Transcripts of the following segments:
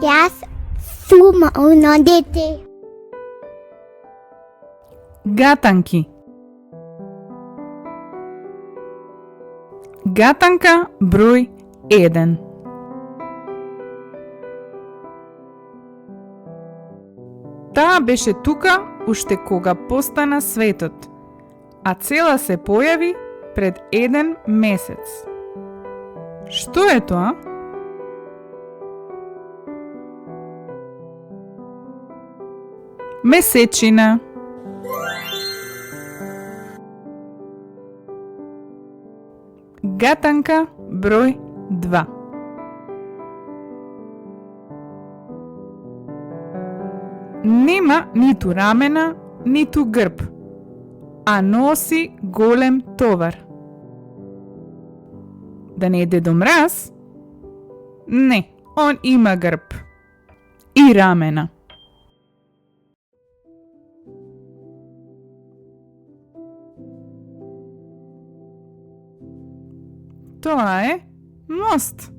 Јас сум оно дете. Гатанки. Гатанка број 1. Таа беше тука уште кога постана светот, а цела се појави пред 1 месец. Што е тоа? Месечина. Гатанка број 2. Нема ниту рамена, ниту грб, а носи голем товар. Да не е Дедо Мраз? Не, он има грб и рамена. Тоа е мост.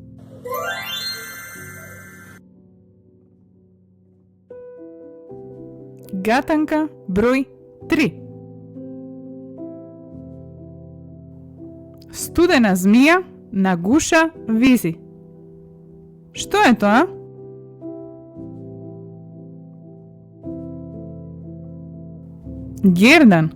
Гатанка број 3. Студена змија на гуша виси. Што е тоа? Гердан.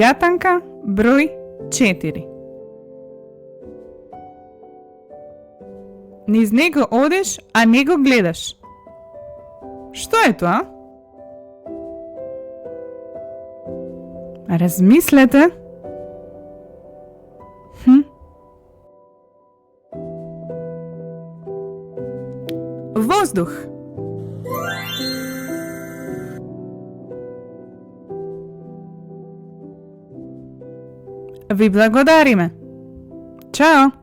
Гатанка број 4. Низ него одеш, а не го гледаш. Што е тоа? Размислете. Воздух. Ви благодариме. Чао!